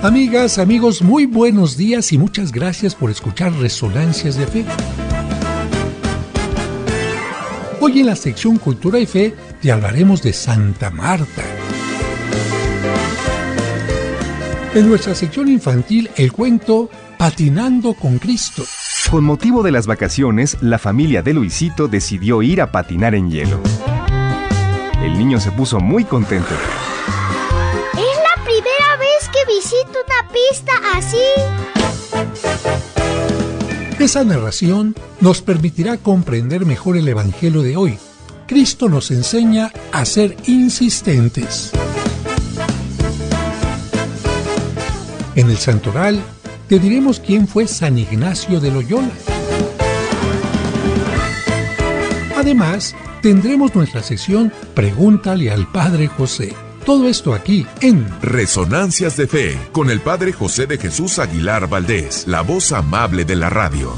Amigas, amigos, muy buenos días y muchas gracias por escuchar Resonancias de Fe. Hoy en la sección Cultura y Fe te hablaremos de Santa Marta. En nuestra sección infantil, el cuento Patinando con Cristo. Con motivo de las vacaciones, la familia de Luisito decidió ir a patinar en hielo. El niño se puso muy contento. Es la primera vez que visito una pista así. Esa narración nos permitirá comprender mejor el Evangelio de hoy. Cristo nos enseña a ser insistentes. En el Santoral te diremos quién fue San Ignacio de Loyola. Además, tendremos nuestra sección Pregúntale al Padre José. Todo esto aquí en Resonancias de Fe, con el Padre José de Jesús Aguilar Valdés, la voz amable de la radio.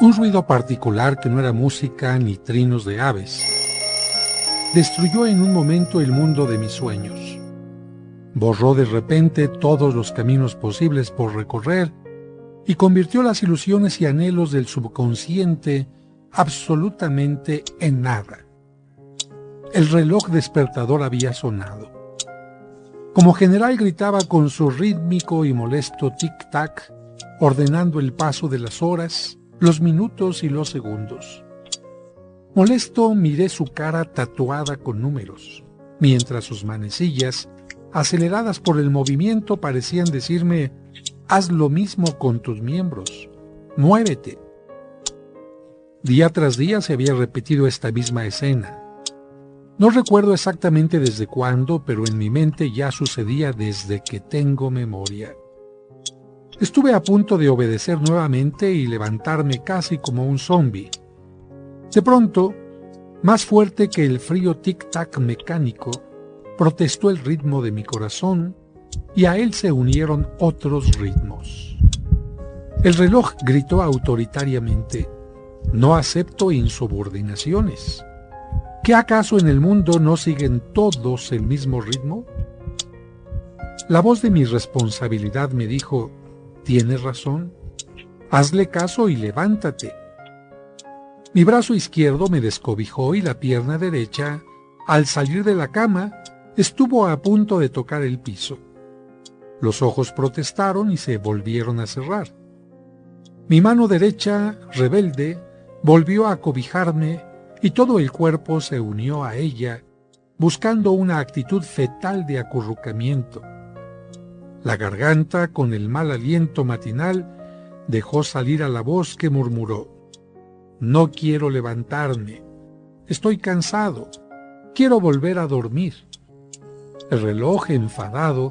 Un ruido particular que no era música ni trinos de aves destruyó en un momento el mundo de mis sueños. Borró de repente todos los caminos posibles por recorrer y convirtió las ilusiones y anhelos del subconsciente absolutamente en nada. El reloj despertador había sonado. Como general gritaba con su rítmico y molesto tic-tac, ordenando el paso de las horas, los minutos y los segundos. Molesto miré su cara tatuada con números, mientras sus manecillas, aceleradas por el movimiento, parecían decirme: haz lo mismo con tus miembros, muévete. Día tras día se había repetido esta misma escena. No recuerdo exactamente desde cuándo, pero en mi mente ya sucedía desde que tengo memoria. Estuve a punto de obedecer nuevamente y levantarme casi como un zombi. De pronto, más fuerte que el frío tic-tac mecánico, protestó el ritmo de mi corazón y a él se unieron otros ritmos. El reloj gritó autoritariamente: no acepto insubordinaciones. ¿Qué acaso en el mundo no siguen todos el mismo ritmo? La voz de mi responsabilidad me dijo: tienes razón, hazle caso y levántate. Mi brazo izquierdo me descobijó y la pierna derecha, al salir de la cama, estuvo a punto de tocar el piso. Los ojos protestaron y se volvieron a cerrar. Mi mano derecha, rebelde, volvió a cobijarme y todo el cuerpo se unió a ella, buscando una actitud fetal de acurrucamiento. La garganta, con el mal aliento matinal, dejó salir a la voz que murmuró: no quiero levantarme, estoy cansado, quiero volver a dormir. El reloj, enfadado,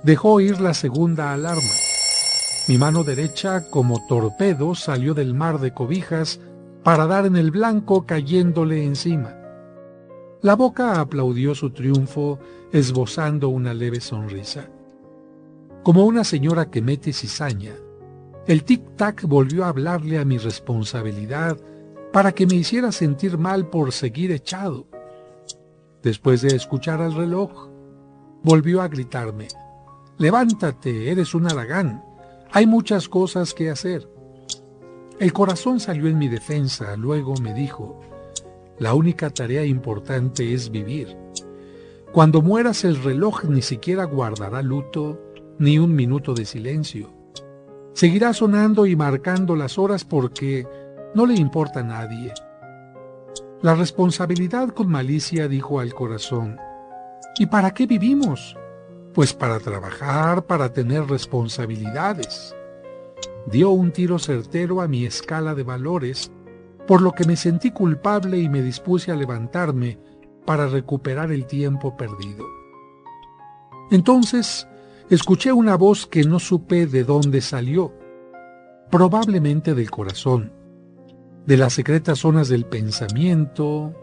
dejó oír la segunda alarma. Mi mano derecha, como torpedo, salió del mar de cobijas para dar en el blanco cayéndole encima. La boca aplaudió su triunfo, esbozando una leve sonrisa. Como una señora que mete cizaña, el tic-tac volvió a hablarle a mi responsabilidad para que me hiciera sentir mal por seguir echado. Después de escuchar al reloj, volvió a gritarme: levántate, eres un haragán, hay muchas cosas que hacer. El corazón salió en mi defensa, luego me dijo: la única tarea importante es vivir. Cuando mueras el reloj ni siquiera guardará luto, ni un minuto de silencio. Seguirá sonando y marcando las horas porque no le importa a nadie. La responsabilidad con malicia dijo al corazón: ¿y para qué vivimos? Pues para trabajar, para tener responsabilidades. Dio un tiro certero a mi escala de valores, por lo que me sentí culpable y me dispuse a levantarme para recuperar el tiempo perdido. Entonces, escuché una voz que no supe de dónde salió, probablemente del corazón, de las secretas zonas del pensamiento,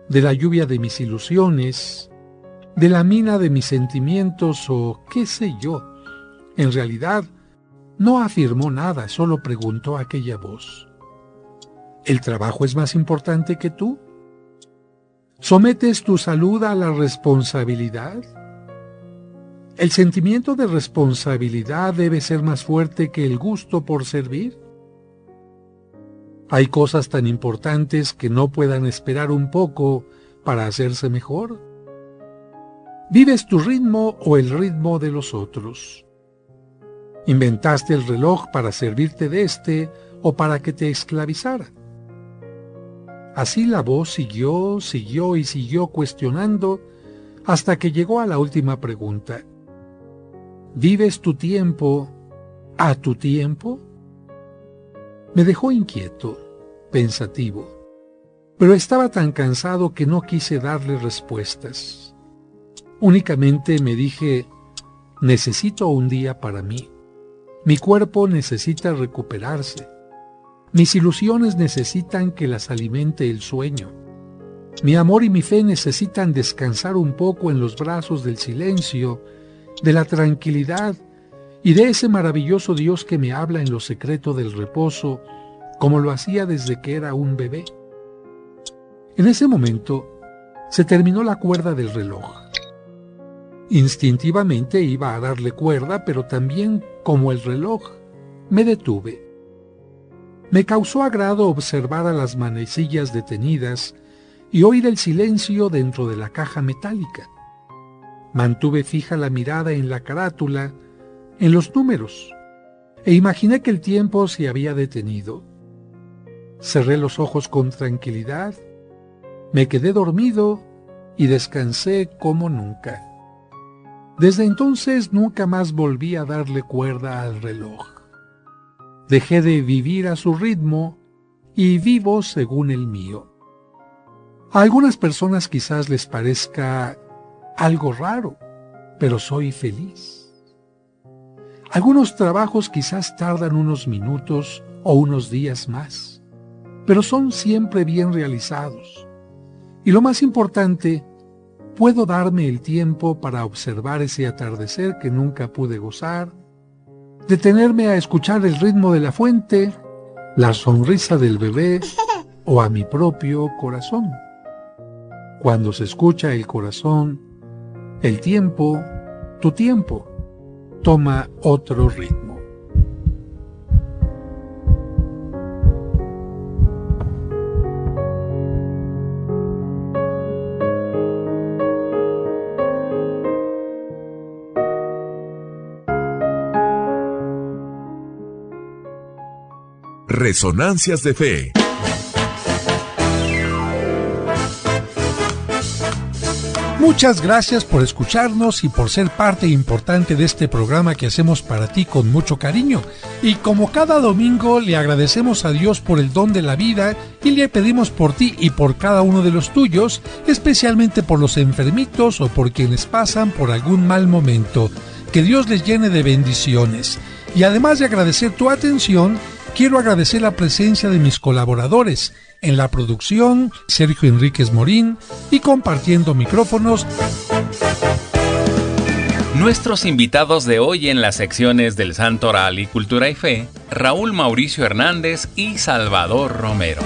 de la lluvia de mis ilusiones, de la mina de mis sentimientos o qué sé yo. En realidad, no afirmó nada, solo preguntó aquella voz: ¿el trabajo es más importante que tú? ¿Sometes tu salud a la responsabilidad? ¿El sentimiento de responsabilidad debe ser más fuerte que el gusto por servir? ¿Hay cosas tan importantes que no puedan esperar un poco para hacerse mejor? ¿Vives tu ritmo o el ritmo de los otros? ¿Inventaste el reloj para servirte de este o para que te esclavizara? Así la voz siguió y siguió cuestionando hasta que llegó a la última pregunta. ¿Vives tu tiempo a tu tiempo? Me dejó inquieto, pensativo, pero estaba tan cansado que no quise darle respuestas. Únicamente me dije, necesito un día para mí. Mi cuerpo necesita recuperarse. Mis ilusiones necesitan que las alimente el sueño. Mi amor y mi fe necesitan descansar un poco en los brazos del silencio, de la tranquilidad y de ese maravilloso Dios que me habla en lo secreto del reposo, como lo hacía desde que era un bebé. En ese momento se terminó la cuerda del reloj. Instintivamente iba a darle cuerda, pero también, como el reloj, me detuve. Me causó agrado observar a las manecillas detenidas y oír el silencio dentro de la caja metálica. Mantuve fija la mirada en la carátula, en los números, e imaginé que el tiempo se había detenido. Cerré los ojos con tranquilidad, me quedé dormido y descansé como nunca. Desde entonces nunca más volví a darle cuerda al reloj. Dejé de vivir a su ritmo y vivo según el mío. A algunas personas quizás les parezca algo raro, pero soy feliz. Algunos trabajos quizás tardan unos minutos o unos días más, pero son siempre bien realizados. Y lo más importante, puedo darme el tiempo para observar ese atardecer que nunca pude gozar, detenerme a escuchar el ritmo de la fuente, la sonrisa del bebé o a mi propio corazón. Cuando se escucha el corazón, el tiempo, tu tiempo, toma otro ritmo. Resonancias de Fe. Muchas gracias por escucharnos y por ser parte importante de este programa que hacemos para ti con mucho cariño. Y como cada domingo le agradecemos a Dios por el don de la vida y le pedimos por ti y por cada uno de los tuyos, especialmente por los enfermitos o por quienes pasan por algún mal momento. Que Dios les llene de bendiciones. Y además de agradecer tu atención, quiero agradecer la presencia de mis colaboradores en la producción, Sergio Enríquez Morín, y compartiendo micrófonos, nuestros invitados de hoy en las secciones del Santo Oral y Cultura y Fe, Raúl Mauricio Hernández y Salvador Romero.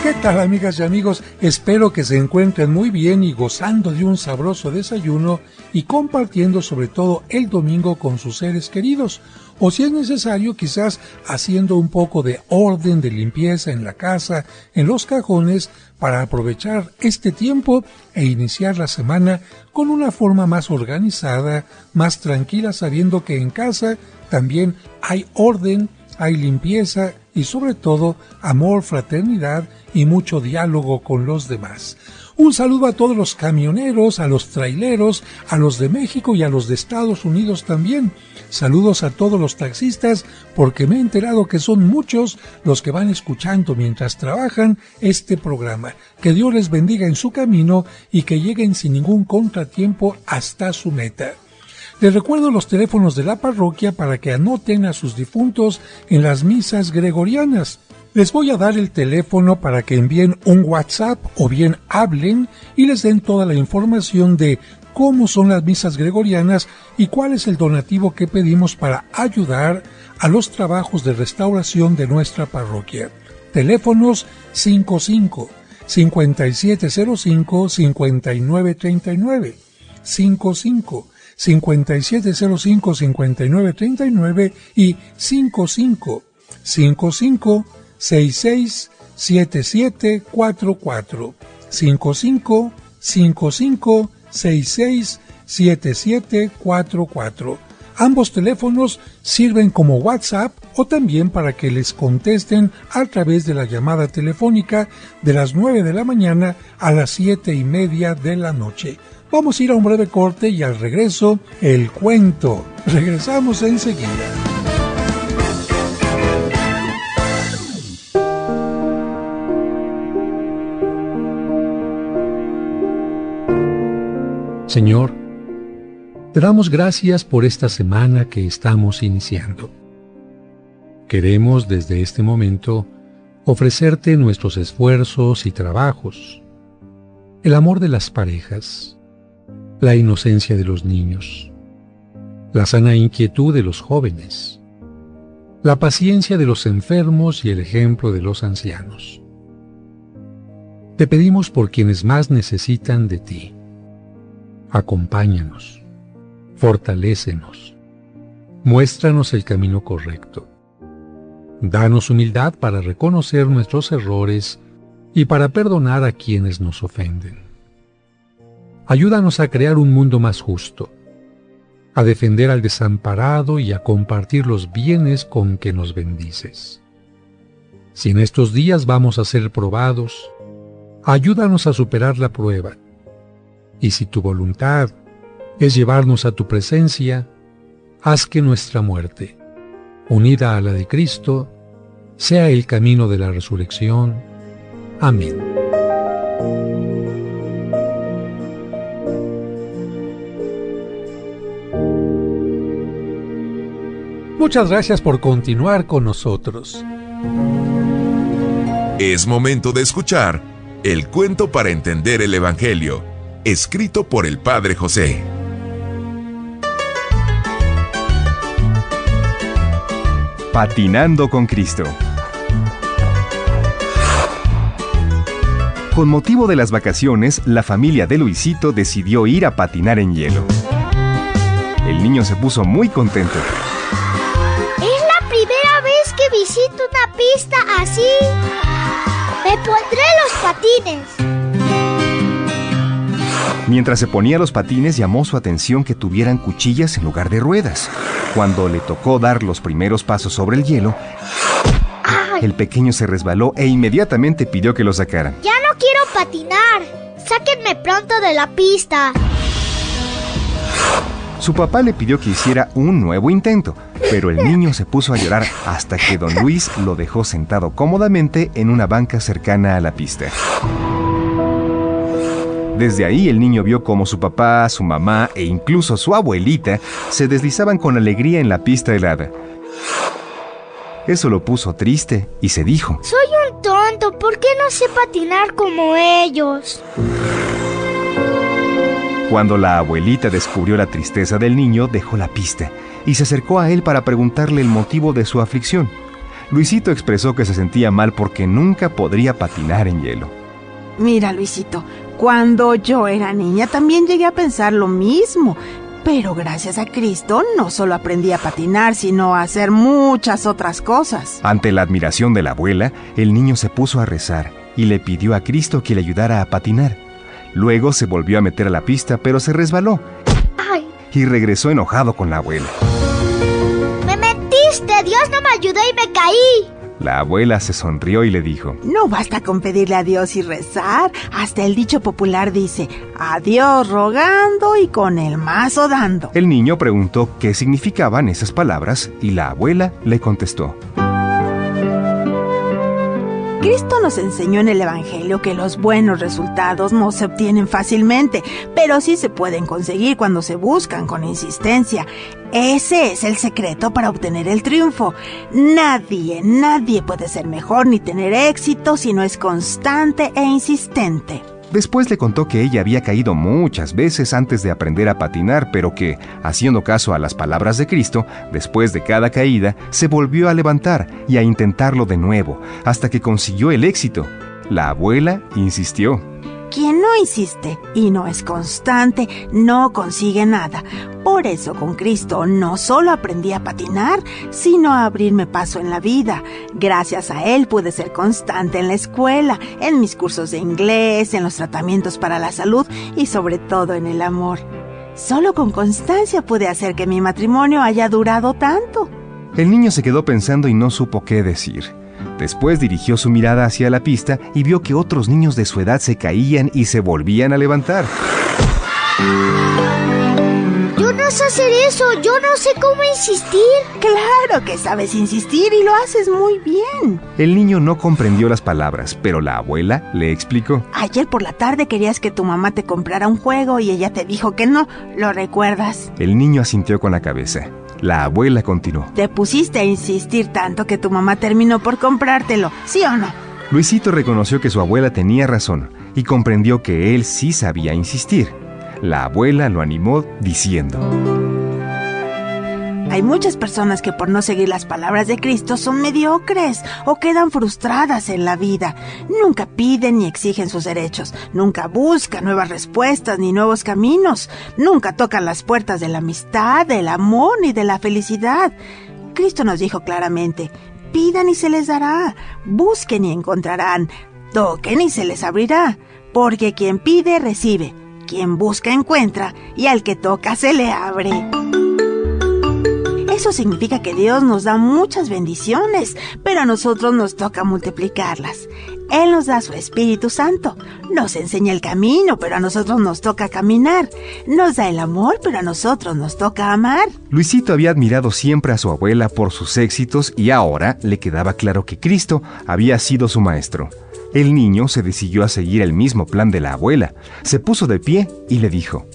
¿Qué tal, amigas y amigos? Espero que se encuentren muy bien y gozando de un sabroso desayuno y compartiendo sobre todo el domingo con sus seres queridos, o si es necesario quizás haciendo un poco de orden, de limpieza en la casa, en los cajones, para aprovechar este tiempo e iniciar la semana con una forma más organizada, más tranquila, sabiendo que en casa también hay orden, hay limpieza y sobre todo amor, fraternidad y mucho diálogo con los demás. Un saludo a todos los camioneros, a los traileros, a los de México y a los de Estados Unidos también. Saludos a todos los taxistas, porque me he enterado que son muchos los que van escuchando mientras trabajan este programa. Que Dios les bendiga en su camino y que lleguen sin ningún contratiempo hasta su meta. Les recuerdo los teléfonos de la parroquia para que anoten a sus difuntos en las misas gregorianas. Les voy a dar el teléfono para que envíen un WhatsApp o bien hablen y les den toda la información de cómo son las misas gregorianas y cuál es el donativo que pedimos para ayudar a los trabajos de restauración de nuestra parroquia. Teléfonos 55-5705-5939, 55-5705-5939 y 55-55-66-7744, 55-55-66-7744. Ambos teléfonos sirven como WhatsApp o también para que les contesten a través de la llamada telefónica de las 9 de la mañana a las 7:30 de la noche. Vamos a ir a un breve corte y al regreso, el cuento. Regresamos enseguida. Señor, te damos gracias por esta semana que estamos iniciando. Queremos desde este momento ofrecerte nuestros esfuerzos y trabajos, el amor de las parejas, la inocencia de los niños, la sana inquietud de los jóvenes, la paciencia de los enfermos y el ejemplo de los ancianos. Te pedimos por quienes más necesitan de ti. Acompáñanos, fortalécenos, muéstranos el camino correcto. Danos humildad para reconocer nuestros errores y para perdonar a quienes nos ofenden. Ayúdanos a crear un mundo más justo, a defender al desamparado y a compartir los bienes con que nos bendices. Si en estos días vamos a ser probados, ayúdanos a superar la prueba. Y si tu voluntad es llevarnos a tu presencia, haz que nuestra muerte, unida a la de Cristo, sea el camino de la resurrección. Amén. Muchas gracias por continuar con nosotros. Es momento de escuchar el cuento para entender el Evangelio, escrito por el Padre José. Patinando con Cristo. Con motivo de las vacaciones, la familia de Luisito decidió ir a patinar en hielo. El niño se puso muy contento. Es la primera vez que visito una pista así. Me pondré los patines. Mientras se ponía los patines, llamó su atención que tuvieran cuchillas en lugar de ruedas. Cuando le tocó dar los primeros pasos sobre el hielo, el pequeño se resbaló e inmediatamente pidió que lo sacaran. Ya no quiero patinar. Sáquenme pronto de la pista. Su papá le pidió que hiciera un nuevo intento, pero el niño se puso a llorar hasta que don Luis lo dejó sentado cómodamente en una banca cercana a la pista. Desde ahí el niño vio cómo su papá, su mamá e incluso su abuelita se deslizaban con alegría en la pista helada. Eso lo puso triste y se dijo: Soy un tonto, ¿por qué no sé patinar como ellos? Cuando la abuelita descubrió la tristeza del niño, dejó la pista y se acercó a él para preguntarle el motivo de su aflicción. Luisito expresó que se sentía mal porque nunca podría patinar en hielo. Mira, Luisito, cuando yo era niña también llegué a pensar lo mismo, pero gracias a Cristo no solo aprendí a patinar, sino a hacer muchas otras cosas. Ante la admiración de la abuela, el niño se puso a rezar y le pidió a Cristo que le ayudara a patinar. Luego se volvió a meter a la pista, pero se resbaló. ¡Ay! Y regresó enojado con la abuela. ¡Me mentiste! ¡Dios no me ayudó y me caí! La abuela se sonrió y le dijo: No basta con pedirle a Dios y rezar. Hasta el dicho popular dice: a Dios rogando y con el mazo dando. El niño preguntó qué significaban esas palabras y la abuela le contestó: Cristo nos enseñó en el Evangelio que los buenos resultados no se obtienen fácilmente, pero sí se pueden conseguir cuando se buscan con insistencia. Ese es el secreto para obtener el triunfo. Nadie puede ser mejor ni tener éxito si no es constante e insistente. Después le contó que ella había caído muchas veces antes de aprender a patinar, pero que, haciendo caso a las palabras de Cristo, después de cada caída, se volvió a levantar y a intentarlo de nuevo, hasta que consiguió el éxito. La abuela insistió. Quien no insiste y no es constante, no consigue nada. Por eso con Cristo no solo aprendí a patinar, sino a abrirme paso en la vida. Gracias a Él pude ser constante en la escuela, en mis cursos de inglés, en los tratamientos para la salud y sobre todo en el amor. Solo con constancia pude hacer que mi matrimonio haya durado tanto. El niño se quedó pensando y no supo qué decir. Después dirigió su mirada hacia la pista y vio que otros niños de su edad se caían y se volvían a levantar. Yo no sé hacer eso, yo no sé cómo insistir. Claro que sabes insistir y lo haces muy bien. El niño no comprendió las palabras, pero la abuela le explicó. Ayer por la tarde querías que tu mamá te comprara un juego y ella te dijo que no, ¿lo recuerdas? El niño asintió con la cabeza. La abuela continuó. Te pusiste a insistir tanto que tu mamá terminó por comprártelo, ¿sí o no? Luisito reconoció que su abuela tenía razón y comprendió que él sí sabía insistir. La abuela lo animó diciendo: Hay muchas personas que por no seguir las palabras de Cristo son mediocres o quedan frustradas en la vida. Nunca piden ni exigen sus derechos, nunca buscan nuevas respuestas ni nuevos caminos, nunca tocan las puertas de la amistad, del amor ni de la felicidad. Cristo nos dijo claramente: pidan y se les dará, busquen y encontrarán, toquen y se les abrirá, porque quien pide recibe, quien busca encuentra y al que toca se le abre. Eso significa que Dios nos da muchas bendiciones, pero a nosotros nos toca multiplicarlas. Él nos da su Espíritu Santo, nos enseña el camino, pero a nosotros nos toca caminar. Nos da el amor, pero a nosotros nos toca amar. Luisito había admirado siempre a su abuela por sus éxitos y ahora le quedaba claro que Cristo había sido su maestro. El niño se decidió a seguir el mismo plan de la abuela. Se puso de pie y le dijo: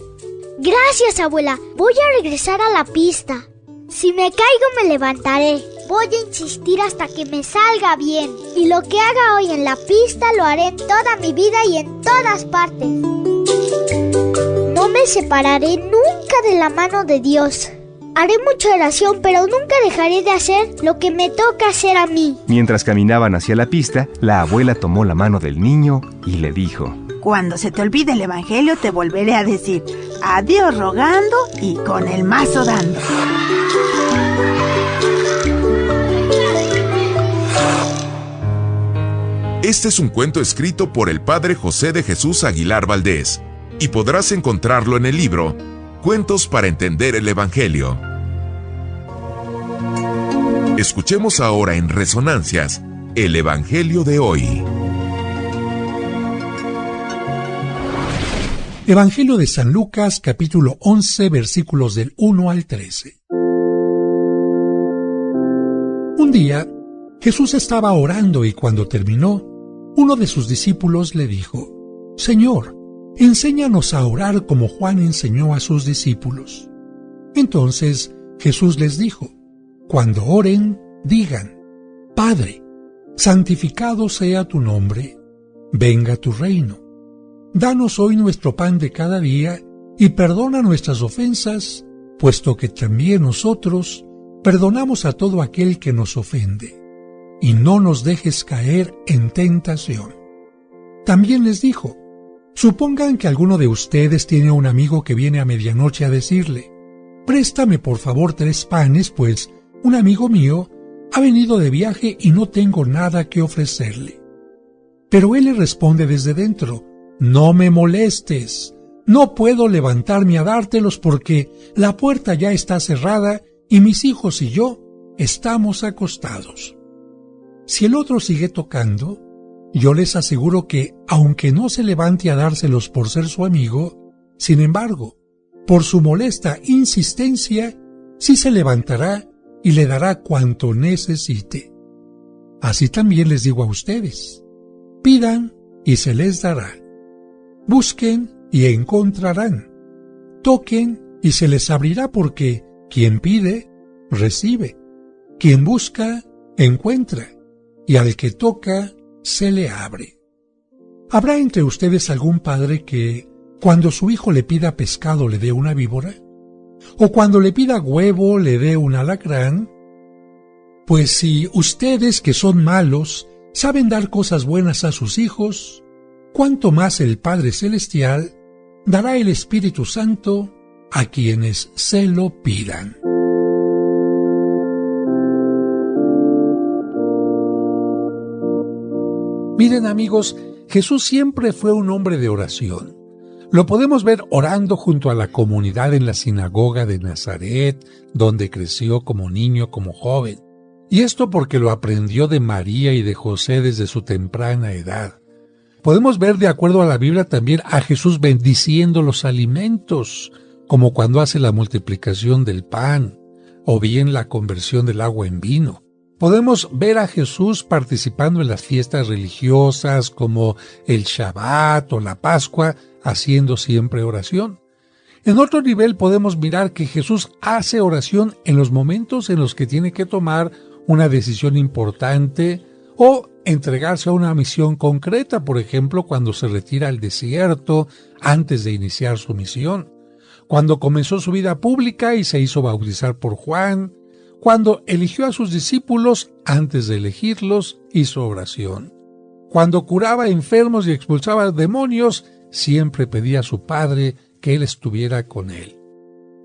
Gracias, abuela. Voy a regresar a la pista. Si me caigo me levantaré. Voy a insistir hasta que me salga bien. Y lo que haga hoy en la pista lo haré en toda mi vida y en todas partes. No me separaré nunca de la mano de Dios. Haré mucha oración, pero nunca dejaré de hacer lo que me toca hacer a mí. Mientras caminaban hacia la pista, la abuela tomó la mano del niño y le dijo: Cuando se te olvide el evangelio te volveré a decir: adiós rogando y con el mazo dando. Este es un cuento escrito por el padre José de Jesús Aguilar Valdés y podrás encontrarlo en el libro Cuentos para entender el Evangelio. Escuchemos ahora en Resonancias el Evangelio de hoy. Evangelio de San Lucas, capítulo 11, versículos del 1 al 13. Un día, Jesús estaba orando y cuando terminó, uno de sus discípulos le dijo: Señor, enséñanos a orar como Juan enseñó a sus discípulos. Entonces Jesús les dijo: Cuando oren, digan: Padre, santificado sea tu nombre, venga tu reino. Danos hoy nuestro pan de cada día y perdona nuestras ofensas, puesto que también nosotros perdonamos a todo aquel que nos ofende. Y no nos dejes caer en tentación. También les dijo: Supongan que alguno de ustedes tiene un amigo que viene a medianoche a decirle: Préstame por favor 3 panes, pues un amigo mío ha venido de viaje y no tengo nada que ofrecerle. Pero él le responde desde dentro: No me molestes, no puedo levantarme a dártelos porque la puerta ya está cerrada y mis hijos y yo estamos acostados. Si el otro sigue tocando, yo les aseguro que, aunque no se levante a dárselos por ser su amigo, sin embargo, por su molesta insistencia, sí se levantará y le dará cuanto necesite. Así también les digo a ustedes: pidan y se les dará. Busquen y encontrarán. Toquen y se les abrirá, porque quien pide, recibe. Quien busca, encuentra. Y al que toca, se le abre. ¿Habrá entre ustedes algún padre que, cuando su hijo le pida pescado, le dé una víbora? ¿O cuando le pida huevo, le dé un alacrán? Pues si ustedes, que son malos, saben dar cosas buenas a sus hijos, ¿cuánto más el Padre Celestial dará el Espíritu Santo a quienes se lo pidan? Miren, amigos, Jesús siempre fue un hombre de oración. Lo podemos ver orando junto a la comunidad en la sinagoga de Nazaret, donde creció como niño, como joven. Y esto porque lo aprendió de María y de José desde su temprana edad. Podemos ver, de acuerdo a la Biblia, también a Jesús bendiciendo los alimentos, como cuando hace la multiplicación del pan, o bien la conversión del agua en vino. Podemos ver a Jesús participando en las fiestas religiosas como el Shabbat o la Pascua, haciendo siempre oración. En otro nivel podemos mirar que Jesús hace oración en los momentos en los que tiene que tomar una decisión importante o entregarse a una misión concreta, por ejemplo, cuando se retira al desierto antes de iniciar su misión, cuando comenzó su vida pública y se hizo bautizar por Juan, cuando eligió a sus discípulos antes de elegirlos, hizo oración. Cuando curaba enfermos y expulsaba demonios, siempre pedía a su Padre que Él estuviera con él.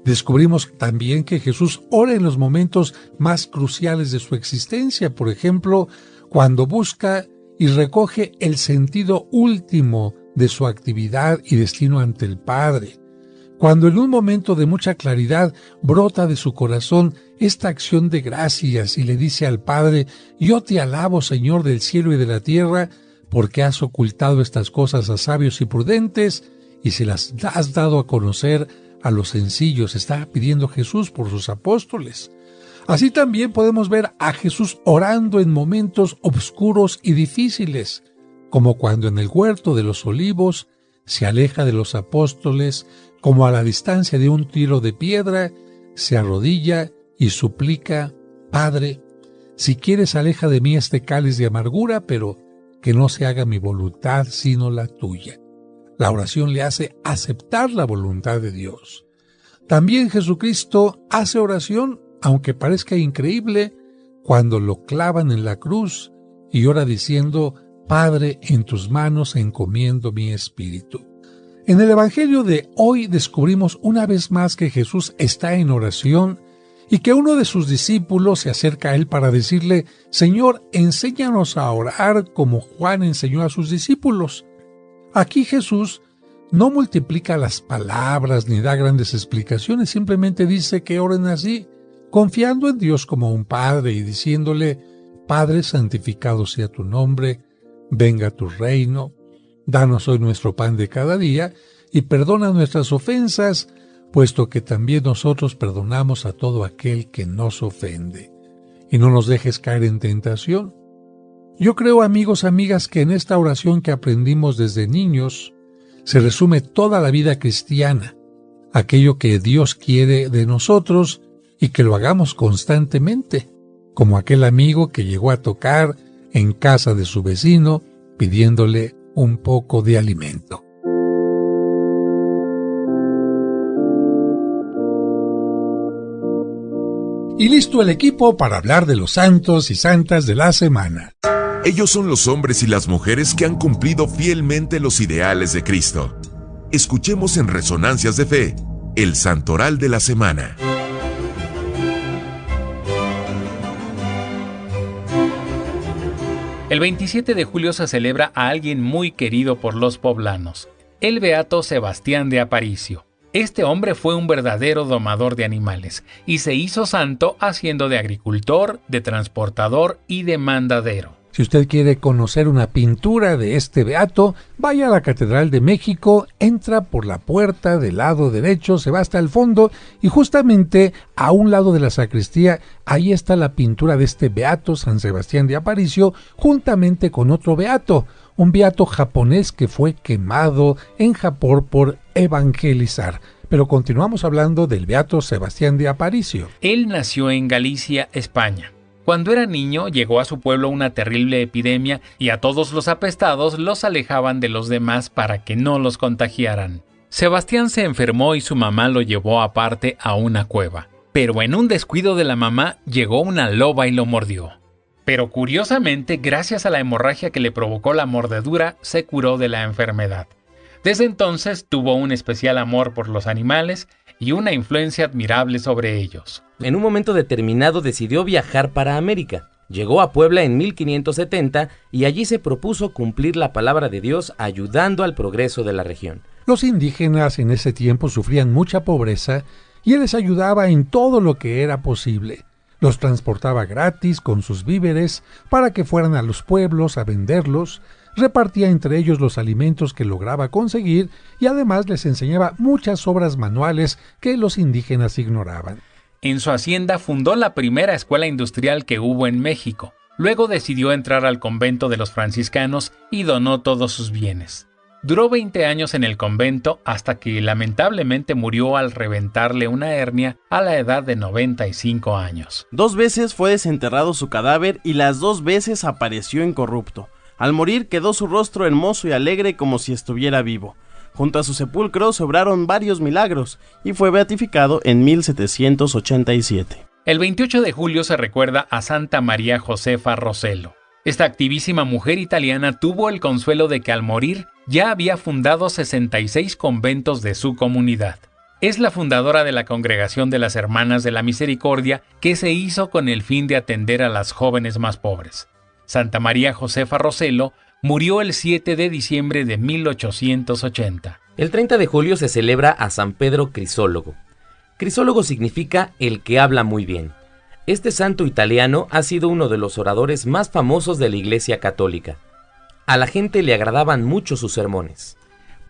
Descubrimos también que Jesús ora en los momentos más cruciales de su existencia, por ejemplo, cuando busca y recoge el sentido último de su actividad y destino ante el Padre. Cuando en un momento de mucha claridad brota de su corazón esta acción de gracias y le dice al Padre: «Yo te alabo, Señor del cielo y de la tierra, porque has ocultado estas cosas a sabios y prudentes y se las has dado a conocer a los sencillos». Está pidiendo Jesús por sus apóstoles. Así también podemos ver a Jesús orando en momentos oscuros y difíciles, como cuando en el huerto de los olivos se aleja de los apóstoles, como a la distancia de un tiro de piedra, se arrodilla y suplica: «Padre, si quieres, aleja de mí este cáliz de amargura, pero que no se haga mi voluntad sino la tuya». La oración le hace aceptar la voluntad de Dios. También Jesucristo hace oración, aunque parezca increíble, cuando lo clavan en la cruz y ora diciendo: «Padre, en tus manos encomiendo mi espíritu». En el Evangelio de hoy descubrimos una vez más que Jesús está en oración y que uno de sus discípulos se acerca a él para decirle: «Señor, enséñanos a orar como Juan enseñó a sus discípulos». Aquí Jesús no multiplica las palabras ni da grandes explicaciones, simplemente dice que oren así, confiando en Dios como un Padre y diciéndole: «Padre, santificado sea tu nombre, venga tu reino, danos hoy nuestro pan de cada día y perdona nuestras ofensas, puesto que también nosotros perdonamos a todo aquel que nos ofende. Y no nos dejes caer en tentación». Yo creo, amigos, amigas, que en esta oración que aprendimos desde niños se resume toda la vida cristiana, aquello que Dios quiere de nosotros y que lo hagamos constantemente, como aquel amigo que llegó a tocar en casa de su vecino pidiéndole un poco de alimento. Y listo el equipo para hablar de los santos y santas de la semana. Ellos son los hombres y las mujeres que han cumplido fielmente los ideales de Cristo. Escuchemos en Resonancias de Fe, el Santoral de la Semana. El 27 de julio se celebra a alguien muy querido por los poblanos, el beato Sebastián de Aparicio. Este hombre fue un verdadero domador de animales y se hizo santo haciendo de agricultor, de transportador y de mandadero. Si usted quiere conocer una pintura de este beato, vaya a la Catedral de México, entra por la puerta del lado derecho, se va hasta el fondo y justamente a un lado de la sacristía, ahí está la pintura de este beato San Sebastián de Aparicio, juntamente con otro beato, un beato japonés que fue quemado en Japón por evangelizar. Pero continuamos hablando del beato Sebastián de Aparicio. Él nació en Galicia, España. Cuando era niño, llegó a su pueblo una terrible epidemia y a todos los apestados los alejaban de los demás para que no los contagiaran. Sebastián se enfermó y su mamá lo llevó aparte a una cueva. Pero en un descuido de la mamá, llegó una loba y lo mordió. Pero curiosamente, gracias a la hemorragia que le provocó la mordedura, se curó de la enfermedad. Desde entonces tuvo un especial amor por los animales y una influencia admirable sobre ellos. En un momento determinado decidió viajar para América. Llegó a Puebla en 1570 y allí se propuso cumplir la palabra de Dios ayudando al progreso de la región. Los indígenas en ese tiempo sufrían mucha pobreza y él les ayudaba en todo lo que era posible. Los transportaba gratis con sus víveres para que fueran a los pueblos a venderlos, repartía entre ellos los alimentos que lograba conseguir y además les enseñaba muchas obras manuales que los indígenas ignoraban. En su hacienda fundó la primera escuela industrial que hubo en México. Luego decidió entrar al convento de los franciscanos y donó todos sus bienes. Duró 20 años en el convento hasta que lamentablemente murió al reventarle una hernia a la edad de 95 años. 2 veces fue desenterrado su cadáver y las 2 veces apareció incorrupto. Al morir quedó su rostro hermoso y alegre como si estuviera vivo. Junto a su sepulcro se obraron varios milagros y fue beatificado en 1787. El 28 de julio se recuerda a Santa María Josefa Rossello. Esta activísima mujer italiana tuvo el consuelo de que al morir ya había fundado 66 conventos de su comunidad. Es la fundadora de la Congregación de las Hermanas de la Misericordia, que se hizo con el fin de atender a las jóvenes más pobres. Santa María Josefa Rossello murió el 7 de diciembre de 1880. El 30 de julio se celebra a San Pedro Crisólogo. Crisólogo significa el que habla muy bien. Este santo italiano ha sido uno de los oradores más famosos de la Iglesia Católica. A la gente le agradaban mucho sus sermones.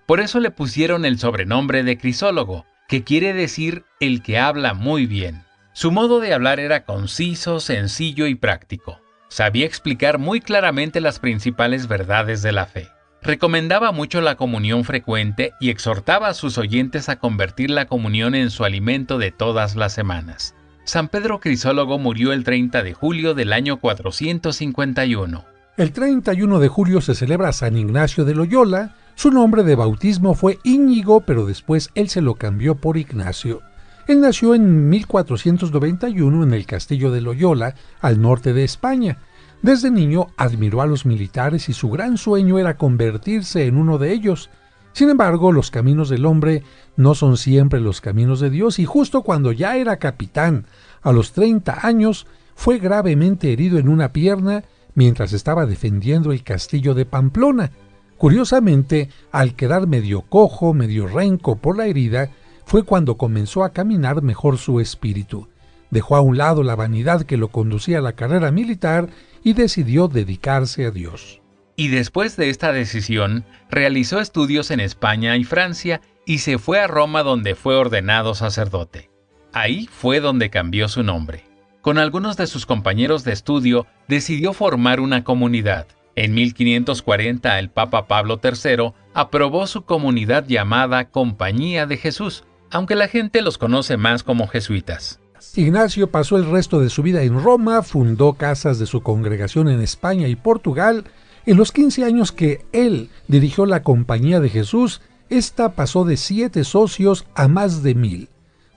Por eso le pusieron el sobrenombre de Crisólogo, que quiere decir el que habla muy bien. Su modo de hablar era conciso, sencillo y práctico. Sabía explicar muy claramente las principales verdades de la fe. Recomendaba mucho la comunión frecuente y exhortaba a sus oyentes a convertir la comunión en su alimento de todas las semanas. San Pedro Crisólogo murió el 30 de julio del año 451. El 31 de julio se celebra San Ignacio de Loyola. Su nombre de bautismo fue Íñigo, pero después él se lo cambió por Ignacio. Él nació en 1491 en el castillo de Loyola, al norte de España. Desde niño admiró a los militares y su gran sueño era convertirse en uno de ellos. Sin embargo, los caminos del hombre no son siempre los caminos de Dios y justo cuando ya era capitán, a los 30 años, fue gravemente herido en una pierna mientras estaba defendiendo el castillo de Pamplona. Curiosamente, al quedar medio cojo, medio renco por la herida, fue cuando comenzó a caminar mejor su espíritu. Dejó a un lado la vanidad que lo conducía a la carrera militar y decidió dedicarse a Dios. Y después de esta decisión, realizó estudios en España y Francia y se fue a Roma donde fue ordenado sacerdote. Ahí fue donde cambió su nombre. Con algunos de sus compañeros de estudio, decidió formar una comunidad. En 1540, el Papa Pablo III aprobó su comunidad llamada Compañía de Jesús, aunque la gente los conoce más como jesuitas. Ignacio pasó el resto de su vida en Roma, fundó casas de su congregación en España y Portugal. En los 15 años que él dirigió la Compañía de Jesús, esta pasó de 7 socios a más de 1000.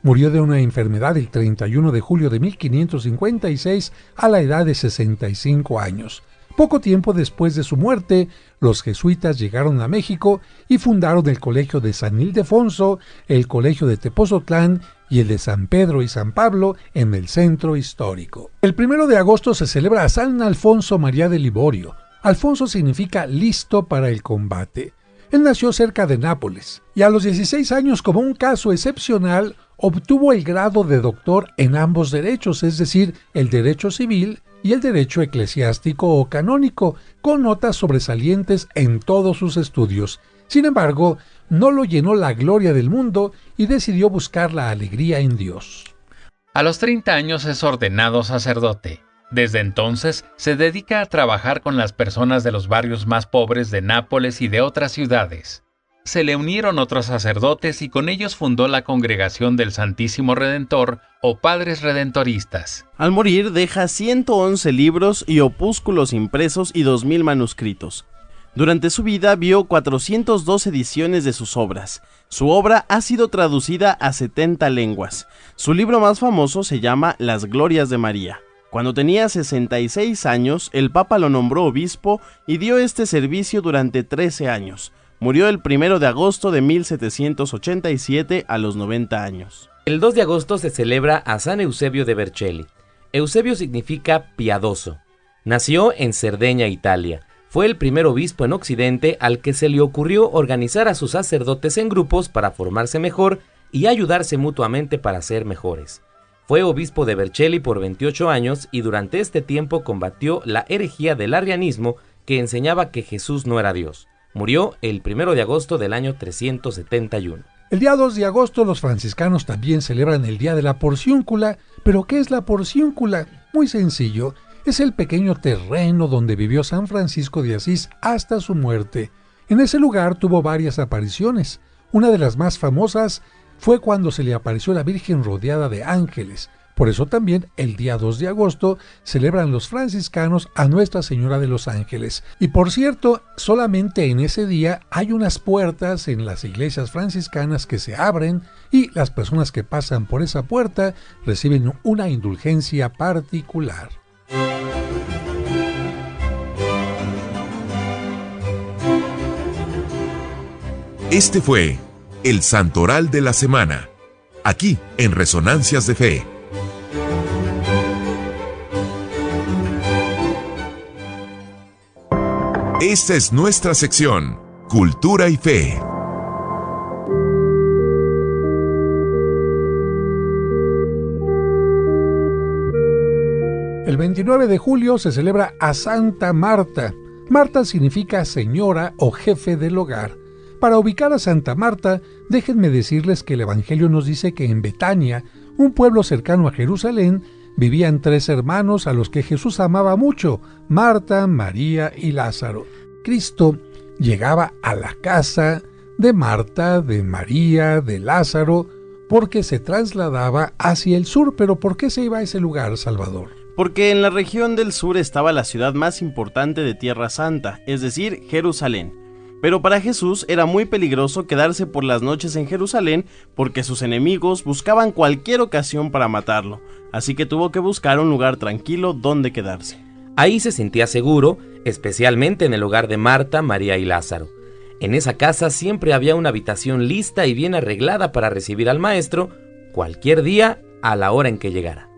Murió de una enfermedad el 31 de julio de 1556 a la edad de 65 años. Poco tiempo después de su muerte, los jesuitas llegaron a México y fundaron el Colegio de San Ildefonso, el Colegio de Tepozotlán y el de San Pedro y San Pablo en el centro histórico. El 1 de agosto se celebra a San Alfonso María de Liborio. Alfonso significa listo para el combate. Él nació cerca de Nápoles y a los 16 años, como un caso excepcional, obtuvo el grado de doctor en ambos derechos, es decir, el derecho civil y el derecho eclesiástico o canónico, con notas sobresalientes en todos sus estudios. Sin embargo, no lo llenó la gloria del mundo y decidió buscar la alegría en Dios. A los 30 años es ordenado sacerdote. Desde entonces se dedica a trabajar con las personas de los barrios más pobres de Nápoles y de otras ciudades. se le unieron otros sacerdotes y con ellos fundó la Congregación del Santísimo Redentor o Padres Redentoristas. Al morir deja 111 libros y opúsculos impresos y 2000 manuscritos. Durante su vida vio 402 ediciones de sus obras. Su obra ha sido traducida a 70 lenguas. Su libro más famoso se llama Las Glorias de María. Cuando tenía 66 años, el Papa lo nombró obispo y dio este servicio durante 13 años. Murió el 1 de agosto de 1787 a los 90 años. El 2 de agosto se celebra a San Eusebio de Vercelli. Eusebio significa piadoso. Nació en Cerdeña, Italia. Fue el primer obispo en Occidente al que se le ocurrió organizar a sus sacerdotes en grupos para formarse mejor y ayudarse mutuamente para ser mejores. Fue obispo de Vercelli por 28 años y durante este tiempo combatió la herejía del arrianismo que enseñaba que Jesús no era Dios. Murió el 1 de agosto del año 371. El día 2 de agosto los franciscanos también celebran el Día de la Porciúncula. ¿Pero qué es la porciúncula? Muy sencillo, es el pequeño terreno donde vivió San Francisco de Asís hasta su muerte. En ese lugar tuvo varias apariciones. Una de las más famosas fue cuando se le apareció la Virgen rodeada de ángeles. Por eso también el día 2 de agosto celebran los franciscanos a Nuestra Señora de los Ángeles. Y por cierto, solamente en ese día hay unas puertas en las iglesias franciscanas que se abren y las personas que pasan por esa puerta reciben una indulgencia particular. Este fue el Santoral de la Semana, aquí en Resonancias de Fe. Esta es nuestra sección, Cultura y Fe. El 29 de julio se celebra a Santa Marta. Marta significa señora o jefe del hogar. Para ubicar a Santa Marta, déjenme decirles que el Evangelio nos dice que en Betania, un pueblo cercano a Jerusalén, vivían 3 hermanos a los que Jesús amaba mucho, Marta, María y Lázaro. Cristo llegaba a la casa de Marta, de María, de Lázaro, porque se trasladaba hacia el sur. ¿Pero por qué se iba a ese lugar, Salvador? Porque en la región del sur estaba la ciudad más importante de Tierra Santa, es decir, Jerusalén. Pero para Jesús era muy peligroso quedarse por las noches en Jerusalén porque sus enemigos buscaban cualquier ocasión para matarlo, así que tuvo que buscar un lugar tranquilo donde quedarse. Ahí se sentía seguro, especialmente en el hogar de Marta, María y Lázaro. En esa casa siempre había una habitación lista y bien arreglada para recibir al maestro cualquier día a la hora en que llegara.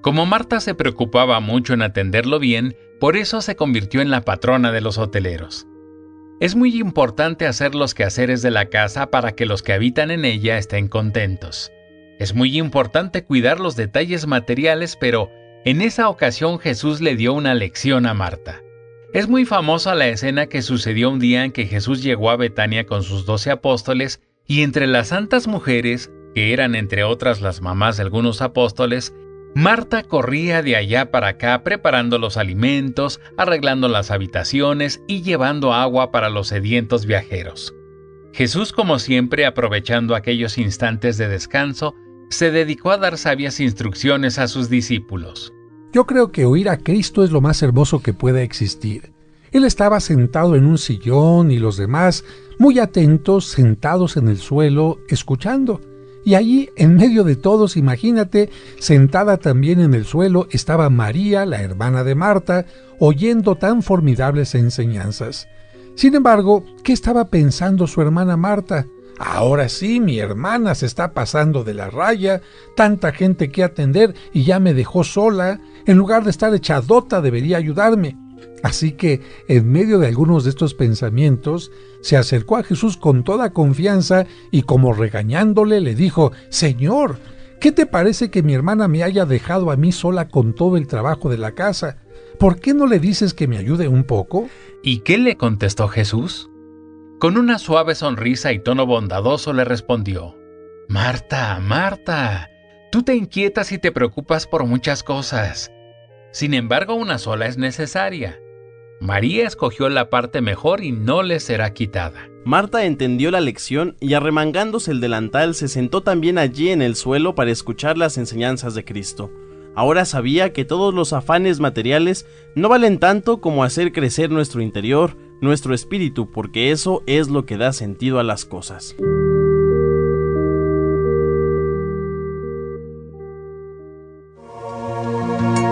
Como Marta se preocupaba mucho en atenderlo bien, por eso se convirtió en la patrona de los hoteleros. Es muy importante hacer los quehaceres de la casa para que los que habitan en ella estén contentos. Es muy importante cuidar los detalles materiales, pero en esa ocasión Jesús le dio una lección a Marta. Es muy famosa la escena que sucedió un día en que Jesús llegó a Betania con sus 12 apóstoles y entre las santas mujeres, que eran entre otras las mamás de algunos apóstoles, Marta corría de allá para acá preparando los alimentos, arreglando las habitaciones y llevando agua para los sedientos viajeros. Jesús, como siempre, aprovechando aquellos instantes de descanso, se dedicó a dar sabias instrucciones a sus discípulos. Yo creo que oír a Cristo es lo más hermoso que pueda existir. Él estaba sentado en un sillón y los demás, muy atentos, sentados en el suelo, escuchando. Y allí, en medio de todos, imagínate, sentada también en el suelo, estaba María, la hermana de Marta, oyendo tan formidables enseñanzas. Sin embargo, ¿qué estaba pensando su hermana Marta? Ahora sí, mi hermana se está pasando de la raya, tanta gente que atender y ya me dejó sola. En lugar de estar echadota, debería ayudarme. Así que, en medio de algunos de estos pensamientos, se acercó a Jesús con toda confianza y como regañándole le dijo: «Señor, ¿qué te parece que mi hermana me haya dejado a mí sola con todo el trabajo de la casa? ¿Por qué no le dices que me ayude un poco?» ¿Y qué le contestó Jesús? Con una suave sonrisa y tono bondadoso le respondió: «Marta, Marta, tú te inquietas y te preocupas por muchas cosas. Sin embargo, una sola es necesaria. María escogió la parte mejor y no le será quitada. Marta entendió la lección y arremangándose el delantal se sentó también allí en el suelo para escuchar las enseñanzas de Cristo. Ahora sabía que todos los afanes materiales no valen tanto como hacer crecer nuestro interior, nuestro espíritu, porque eso es lo que da sentido a las cosas.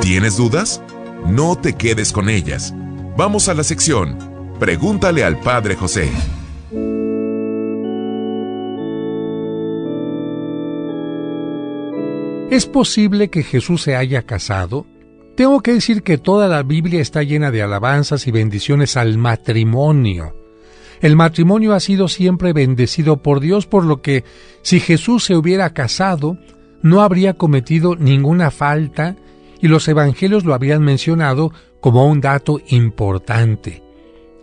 ¿Tienes dudas? No te quedes con ellas. Vamos a la sección Pregúntale al Padre José. ¿Es posible que Jesús se haya casado? Tengo que decir que toda la Biblia está llena de alabanzas y bendiciones al matrimonio. El matrimonio ha sido siempre bendecido por Dios, por lo que si Jesús se hubiera casado, no habría cometido ninguna falta y los evangelios lo habrían mencionado como un dato importante.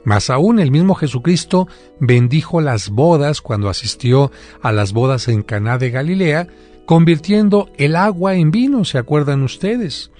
Más aún, el mismo Jesucristo bendijo las bodas cuando asistió a las bodas en Caná de Galilea, convirtiendo el agua en vino, ¿se acuerdan ustedes?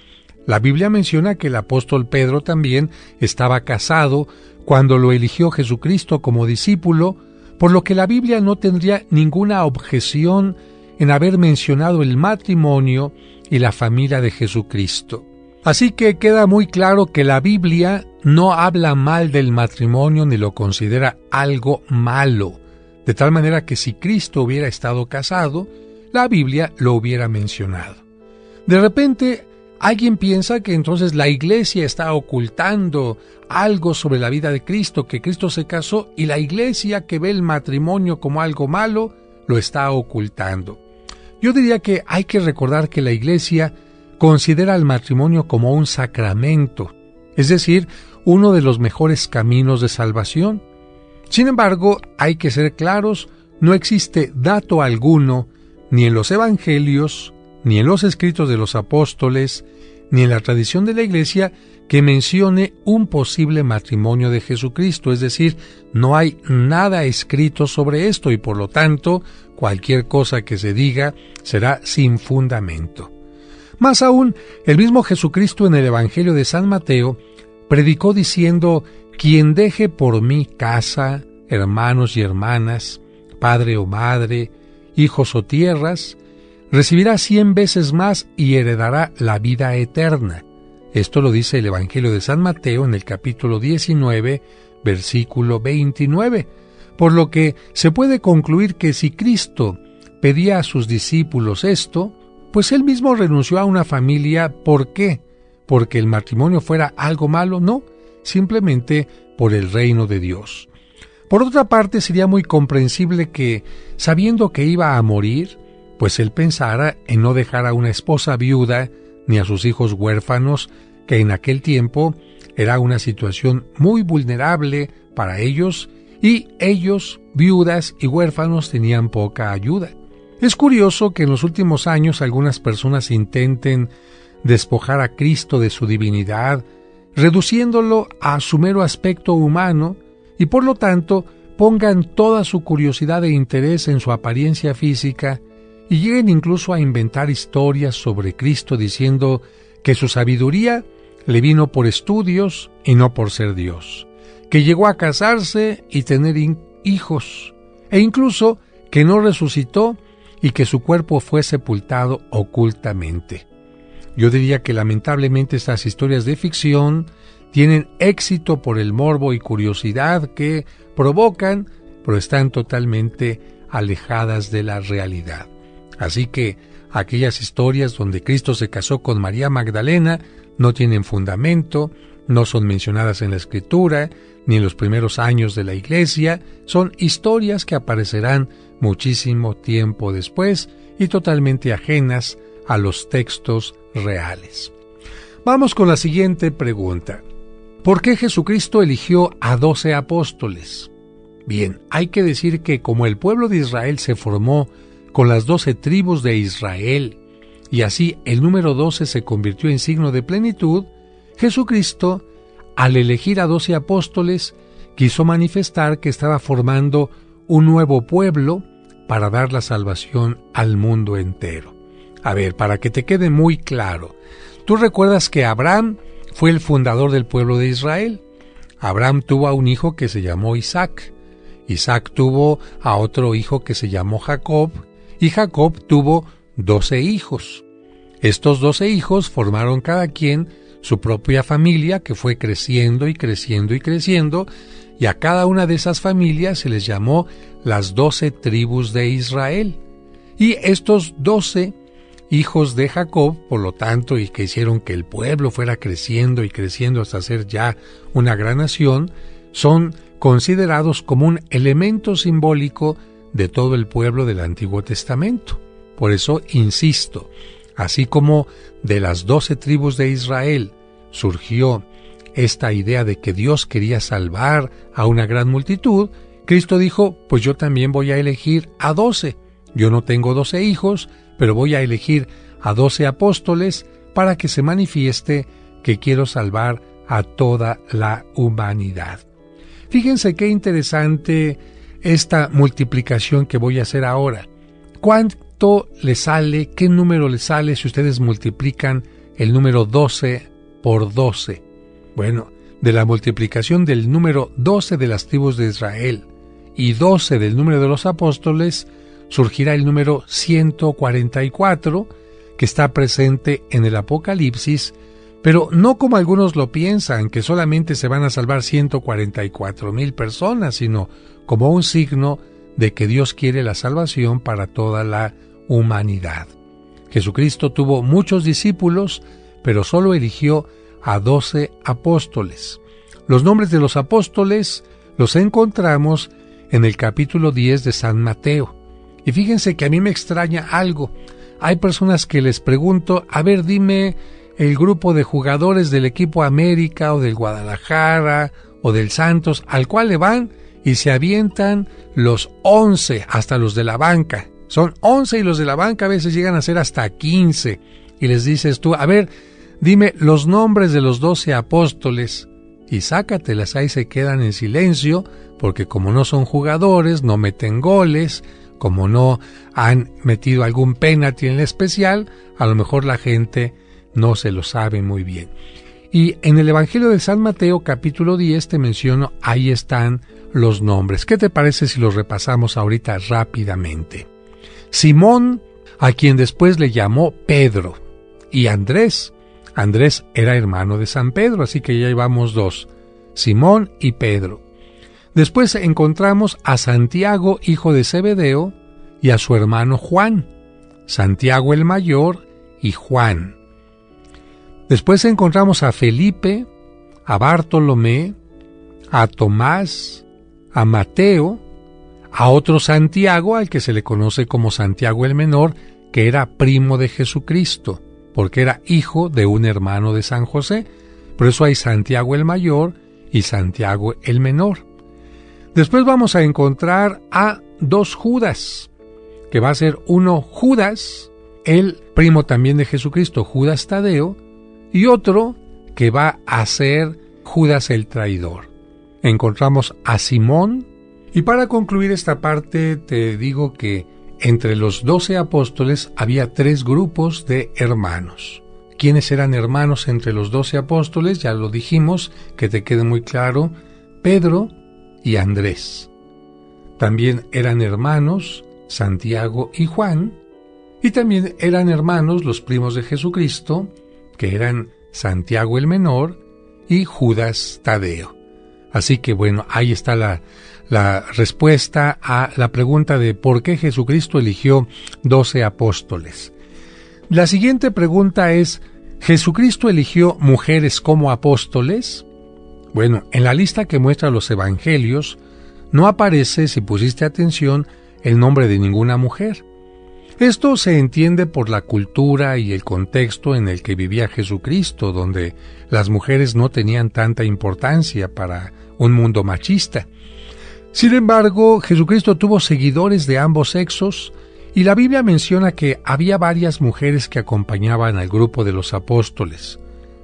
La Biblia menciona que el apóstol Pedro también estaba casado cuando lo eligió Jesucristo como discípulo, por lo que la Biblia no tendría ninguna objeción en haber mencionado el matrimonio y la familia de Jesucristo. Así que queda muy claro que la Biblia no habla mal del matrimonio ni lo considera algo malo, de tal manera que si Cristo hubiera estado casado, la Biblia lo hubiera mencionado. De repente, alguien piensa que entonces la Iglesia está ocultando algo sobre la vida de Cristo, que Cristo se casó y la Iglesia, que ve el matrimonio como algo malo, lo está ocultando. Yo diría que hay que recordar que la Iglesia considera el matrimonio como un sacramento, es decir, uno de los mejores caminos de salvación. Sin embargo, hay que ser claros, no existe dato alguno, ni en los evangelios, ni en los escritos de los apóstoles, ni en la tradición de la Iglesia, que mencione un posible matrimonio de Jesucristo, es decir, no hay nada escrito sobre esto y por lo tanto, cualquier cosa que se diga será sin fundamento. Más aún, el mismo Jesucristo en el Evangelio de San Mateo predicó diciendo: quien deje por mí casa, hermanos y hermanas, padre o madre, hijos o tierras, recibirá 100 veces más y heredará la vida eterna. Esto lo dice el Evangelio de San Mateo en el capítulo 19, versículo 29, por lo que se puede concluir que si Cristo pedía a sus discípulos esto, pues él mismo renunció a una familia. ¿Por qué? ¿Porque el matrimonio fuera algo malo? No, simplemente por el reino de Dios. Por otra parte, sería muy comprensible que, sabiendo que iba a morir, pues él pensara en no dejar a una esposa viuda ni a sus hijos huérfanos, que en aquel tiempo era una situación muy vulnerable para ellos, y ellos, viudas y huérfanos, tenían poca ayuda. Es curioso que en los últimos años algunas personas intenten despojar a Cristo de su divinidad, reduciéndolo a su mero aspecto humano, y por lo tanto pongan toda su curiosidad e interés en su apariencia física, y lleguen incluso a inventar historias sobre Cristo diciendo que su sabiduría le vino por estudios y no por ser Dios, que llegó a casarse y tener hijos, e incluso que no resucitó y que su cuerpo fue sepultado ocultamente. Yo diría que lamentablemente estas historias de ficción tienen éxito por el morbo y curiosidad que provocan, pero están totalmente alejadas de la realidad. Así que aquellas historias donde Cristo se casó con María Magdalena no tienen fundamento, no son mencionadas en la Escritura, ni en los primeros años de la Iglesia, son historias que aparecerán muchísimo tiempo después y totalmente ajenas a los textos reales. Vamos con la siguiente pregunta. ¿Por qué Jesucristo eligió a 12 apóstoles? Bien, hay que decir que como el pueblo de Israel se formó con las 12 tribus de Israel, y así el número 12 se convirtió en signo de plenitud, Jesucristo, al elegir a 12 apóstoles, quiso manifestar que estaba formando un nuevo pueblo para dar la salvación al mundo entero. A ver, para que te quede muy claro, tú recuerdas que Abraham fue el fundador del pueblo de Israel, Abraham tuvo a un hijo que se llamó Isaac. Isaac tuvo a otro hijo que se llamó Jacob, y Jacob tuvo 12 hijos. Estos 12 hijos formaron cada quien su propia familia, que fue creciendo y creciendo y creciendo, y a cada una de esas familias se les llamó las 12 tribus de Israel. Y estos 12 hijos de Jacob, por lo tanto, y que hicieron que el pueblo fuera creciendo y creciendo hasta ser ya una gran nación, son considerados como un elemento simbólico de todo el pueblo del Antiguo Testamento. Por eso, insisto, así como de las 12 tribus de Israel surgió esta idea de que Dios quería salvar a una gran multitud, Cristo dijo, pues yo también voy a elegir a 12. Yo no tengo 12 hijos, pero voy a elegir a 12 apóstoles para que se manifieste que quiero salvar a toda la humanidad. Fíjense qué interesante esta multiplicación que voy a hacer ahora. ¿Cuánto le sale, qué número le sale si ustedes multiplican el número 12 por 12? Bueno, de la multiplicación del número 12 de las tribus de Israel y 12 del número de los apóstoles, surgirá el número 144, que está presente en el Apocalipsis, pero no como algunos lo piensan, que solamente se van a salvar 144,000 personas, sino como un signo de que Dios quiere la salvación para toda la humanidad. Jesucristo tuvo muchos discípulos, pero solo eligió a 12 apóstoles. Los nombres de los apóstoles los encontramos en el capítulo 10 de San Mateo. Y fíjense que a mí me extraña algo. Hay personas que les pregunto, a ver, dime el grupo de jugadores del equipo América o del Guadalajara o del Santos al cual le van y se avientan los 11, hasta los de la banca. Son 11 y los de la banca a veces llegan a ser hasta 15. Y les dices tú, a ver, dime los nombres de los 12 apóstoles. Y sácatelas, ahí se quedan en silencio, porque como no son jugadores, no meten goles, como no han metido algún penalti en el especial, a lo mejor la gente no se lo sabe muy bien. Y en el Evangelio de San Mateo, capítulo 10, te menciono, ahí están los nombres. ¿Qué te parece si los repasamos ahorita rápidamente? Simón, a quien después le llamó Pedro, y Andrés. Andrés era hermano de San Pedro, así que ya llevamos 2, Simón y Pedro. Después encontramos a Santiago, hijo de Zebedeo, y a su hermano Juan, Santiago el mayor y Juan. Después encontramos a Felipe, a Bartolomé, a Tomás, a Mateo, a otro Santiago, al que se le conoce como Santiago el menor, que era primo de Jesucristo, porque era hijo de un hermano de San José. Por eso hay Santiago el mayor y Santiago el menor. Después vamos a encontrar a 2 Judas, que va a ser uno Judas, el primo también de Jesucristo, Judas Tadeo, y otro que va a ser Judas el traidor. Encontramos a Simón, y para concluir esta parte te digo que entre los 12 apóstoles había 3 grupos de hermanos. ¿Quiénes eran hermanos entre los 12 apóstoles? Ya lo dijimos, que te quede muy claro, Pedro y Andrés. También eran hermanos Santiago y Juan, y también eran hermanos los primos de Jesucristo, que eran Santiago el menor y Judas Tadeo. Así que bueno, ahí está la respuesta a la pregunta de por qué Jesucristo eligió 12 apóstoles. La siguiente pregunta es, ¿Jesucristo eligió mujeres como apóstoles? Bueno, en la lista que muestra los evangelios no aparece, si pusiste atención, el nombre de ninguna mujer. Esto se entiende por la cultura y el contexto en el que vivía Jesucristo, donde las mujeres no tenían tanta importancia para un mundo machista. Sin embargo, Jesucristo tuvo seguidores de ambos sexos, y la Biblia menciona que había varias mujeres que acompañaban al grupo de los apóstoles.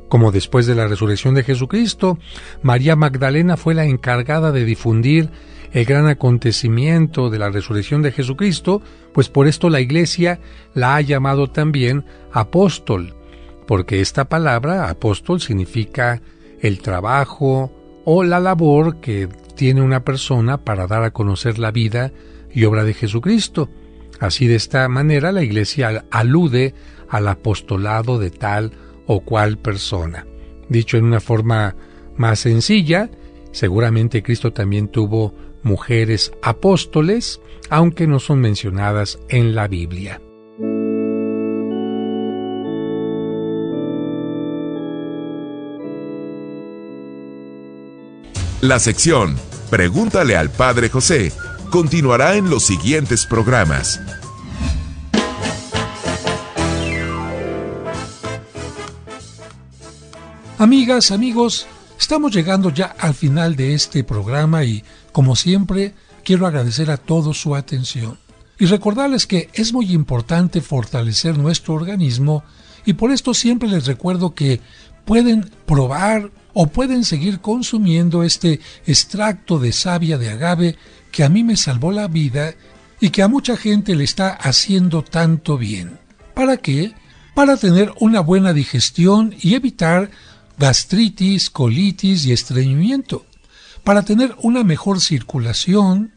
Como después de la resurrección de Jesucristo, María Magdalena fue la encargada de difundir el gran acontecimiento de la resurrección de Jesucristo, pues por esto la Iglesia la ha llamado también apóstol, porque esta palabra, apóstol, significa el trabajo o la labor que tiene una persona para dar a conocer la vida y obra de Jesucristo. Así, de esta manera, la Iglesia alude al apostolado de tal o cual persona. Dicho en una forma más sencilla, seguramente Cristo también tuvo mujeres apóstoles, aunque no son mencionadas en la Biblia. La sección Pregúntale al Padre José continuará en los siguientes programas. Amigas, amigos, estamos llegando ya al final de este programa y, como siempre, quiero agradecer a todos su atención y recordarles que es muy importante fortalecer nuestro organismo, y por esto siempre les recuerdo que pueden probar o pueden seguir consumiendo este extracto de savia de agave que a mí me salvó la vida y que a mucha gente le está haciendo tanto bien. ¿Para qué? Para tener una buena digestión y evitar gastritis, colitis y estreñimiento, para tener una mejor circulación,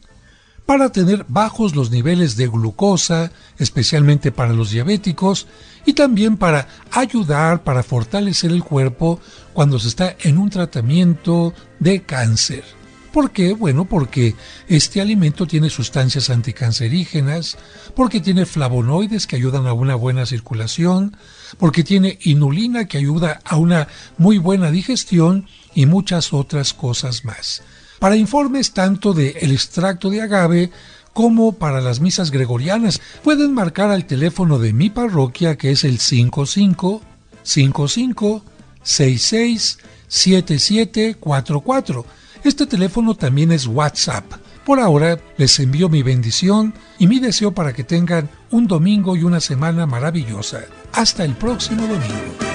para tener bajos los niveles de glucosa, especialmente para los diabéticos, y también para ayudar, para fortalecer el cuerpo cuando se está en un tratamiento de cáncer. ¿Por qué? Bueno, porque este alimento tiene sustancias anticancerígenas, porque tiene flavonoides que ayudan a una buena circulación, porque tiene inulina que ayuda a una muy buena digestión y muchas otras cosas más. Para informes tanto del extracto de agave como para las misas gregorianas, pueden marcar al teléfono de mi parroquia, que es el 55-55-66-7744. Este teléfono también es WhatsApp. Por ahora les envío mi bendición y mi deseo para que tengan un domingo y una semana maravillosa. Hasta el próximo domingo.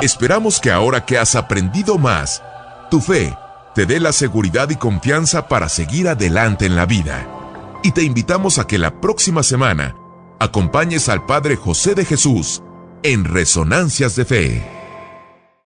Esperamos que ahora que has aprendido más, tu fe te dé la seguridad y confianza para seguir adelante en la vida. Y te invitamos a que la próxima semana acompañes al Padre José de Jesús en Resonancias de Fe.